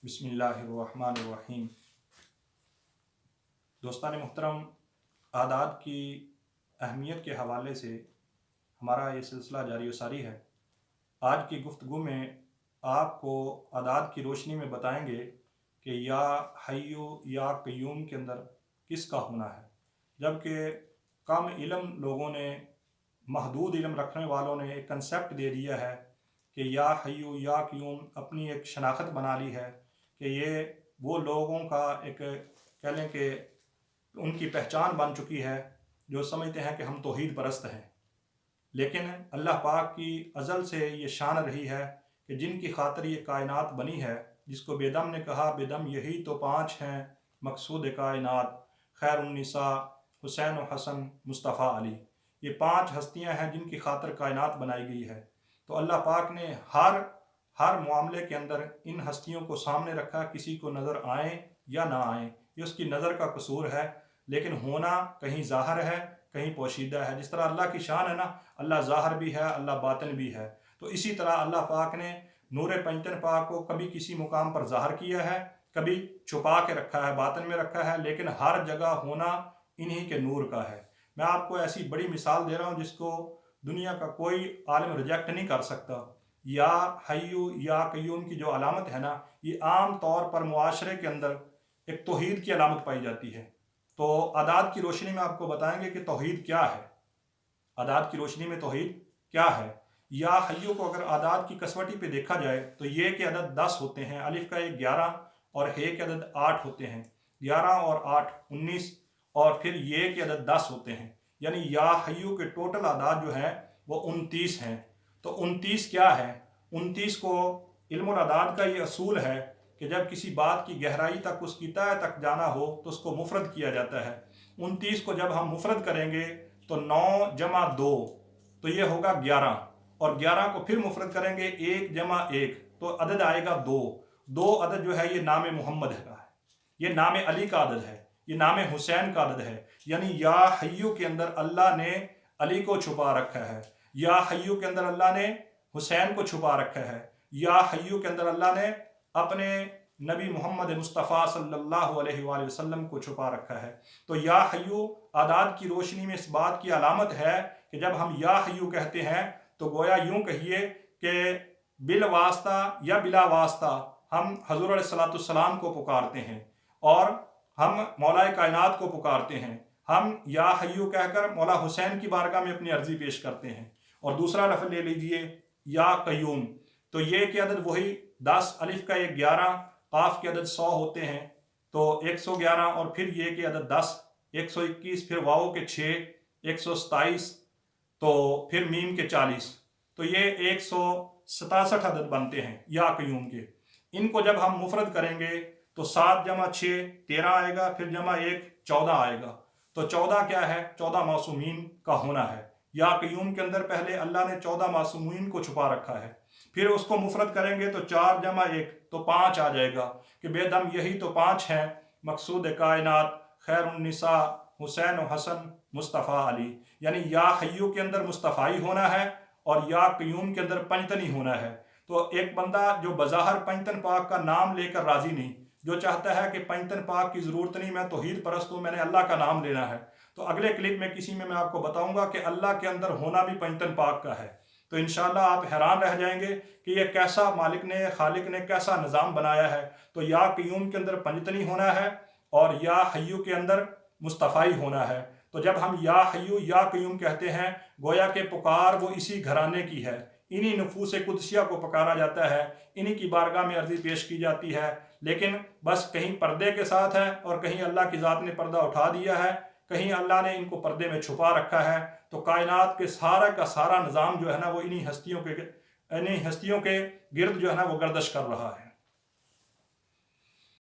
बिस्मिल्लाहिर्रहमानिर्रहीम। दोस्तान मुहतरम, आदात की अहमियत के हवाले से हमारा ये सिलसिला जारी व सारी है। आज की गुफ्तगू में आपको आदात की रोशनी में बताएंगे कि या हय्यु या क़य्यूम के अंदर किसका होना है। जबकि कम इल्म लोगों ने, महदूद इल्म रखने वालों ने एक कंसेप्ट दे दिया है कि या हय्यु या क़य्यूम अपनी एक शनाख्त बना ली है कि ये वो लोगों का एक कह लें कि उनकी पहचान बन चुकी है जो समझते हैं कि हम तौहीद परस्त हैं। लेकिन अल्लाह पाक की अज़ल से ये शान रही है कि जिनकी खातिर ये कायनात बनी है, जिसको बेदम ने कहा बेदम यही तो पाँच हैं मकसूद कायनात, खैरुन्निसा, हुसैन व हसन, मुस्तफ़ा अली। ये पाँच हस्तियां हैं जिनकी खातिर कायनात बनाई गई है। तो अल्लाह पाक ने हर मामले के अंदर इन हस्तियों को सामने रखा, किसी को नज़र आए या ना आए ये उसकी नज़र का कसूर है। लेकिन होना कहीं ज़ाहिर है, कहीं पोशीदा है। जिस तरह अल्लाह की शान है ना, अल्लाह ज़ाहिर भी है, अल्लाह बातिन भी है। तो इसी तरह अल्लाह पाक ने नूर पंचन पाक को कभी किसी मुकाम पर ज़ाहिर किया है, कभी छुपा के रखा है, बातिन में रखा है, लेकिन हर जगह होना इन्हीं के नूर का है। मैं आपको ऐसी बड़ी मिसाल दे रहा हूँ जिसको दुनिया का कोई आलिम रिजेक्ट नहीं कर सकता। या हय्यु या क़य्यूम की जो अलामत है ना, ये आम तौर पर मुआशरे के अंदर एक तौहीद की अलामत पाई जाती है। तो आदात की रोशनी में आपको बताएंगे कि तौहीद क्या है। आदात की रोशनी में तौहीद क्या है। या हय्यु को अगर आदात की कसवटी पे देखा जाए तो ये के अदद 10 होते हैं, अलिफ का एक 11 और हे के अदद 8 होते हैं। 11 और 8 19 और फिर ये के अदद 10 होते हैं। यानी या हय्यु के टोटल आदात जो है वो 29 हैं। तो 29 क्या है? 29 को इल्मुल आदात का ये असूल है कि जब किसी बात की गहराई तक, उसकी तह तक जाना हो तो उसको मुफरद किया जाता है। 29 को जब हम मुफरद करेंगे तो 9 जमा 2 तो ये होगा 11, और 11 को फिर मुफरद करेंगे 1 जमा 1 तो अदद आएगा 2। 2 अदद जो है ये नाम मोहम्मद का है, ये नाम अली का अदद है, ये नाम हुसैन का अदद है। यानी या हय्यु के अंदर अल्लाह ने अली को छुपा रखा है, या हय्यु के अंदर अल्लाह ने हुसैन को छुपा रखा है, या हय्यु के अंदर अल्लाह ने अपने नबी मोहम्मद मुस्तफ़ा सल्लल्लाहु अलैहि वसल्लम को छुपा रखा है। तो या हय्यु आदात की रोशनी में इस बात की अलामत है कि जब हम या हय्यु कहते हैं तो गोया यूं कहिए कि बिल वास्ता या बिला वास्ता हम हज़ूर अलैहिस्सलाम को पुकारते हैं और हम मौलाए कायनात को पुकारते हैं। हम या हय्यु कहकर मौला हुसैन की बारगाह में अपनी अर्जी पेश करते हैं। और दूसरा लफ्ज़ ले लीजिए या क़य्यूम, तो ये के अदद वही 10, अलिफ का एक 11, काफ के अदद 100 होते हैं तो 111, और फिर ये के अदद 10, 121, फिर वाओ के 6, 127, तो फिर मीम के 40, तो ये 167 अदद बनते हैं या क़य्यूम के। इनको जब हम मुफरद करेंगे तो 7 जमा 6 13 आएगा, फिर जमा 1 14 आएगा। तो 14 क्या है? 14 मासूमीन का होना है। या क़य्यूम के अंदर पहले अल्लाह ने 14 मासूमीन को छुपा रखा है, फिर उसको मुफरद करेंगे तो 4 जमा 1 तो 5 आ जाएगा कि बेदम यही तो 5 हैं मकसूद कायनात, खैरुन्निसा, हुसैन व हसन, मुस्तफ़ा अली। यानी या हय्यु के अंदर मुस्तफ़ाई होना है और या क़य्यूम के अंदर पंजतनी होना है। तो एक बंदा जो बज़ाहिर पंजतन पाक का नाम लेकर राज़ी नहीं, जो चाहता है कि पंजतन पाक की ज़रूरत नहीं, मैं तौहीद परस्त हूँ, मैंने अल्लाह का नाम लेना है, तो अगले क्लिप में किसी में मैं आपको बताऊंगा कि अल्लाह के अंदर होना भी पंजतन पाक का है। तो इंशाअल्लाह आप हैरान रह जाएंगे कि ये कैसा मालिक ने, खालिक ने कैसा निज़ाम बनाया है। तो या क़य्यूम के अंदर पंजतनी होना है और या हय्यु के अंदर मुस्तफ़ाई होना है। तो जब हम या हय्यु या क़य्यूम कहते हैं, गोया के पुकार वो इसी घराने की है, इन्हीं नफूस कुदसिया को पुकारा जाता है, इन्हीं की बारगाह में अर्जी पेश की जाती है। लेकिन बस कहीं पर्दे के साथ है और कहीं अल्लाह की ज़ात ने पर्दा उठा दिया है, कहीं अल्लाह ने इनको पर्दे में छुपा रखा है। तो कायनात के सारा का सारा निज़ाम जो है ना वो इन्हीं हस्तियों के गिर्द जो है ना वो गर्दिश कर रहा है।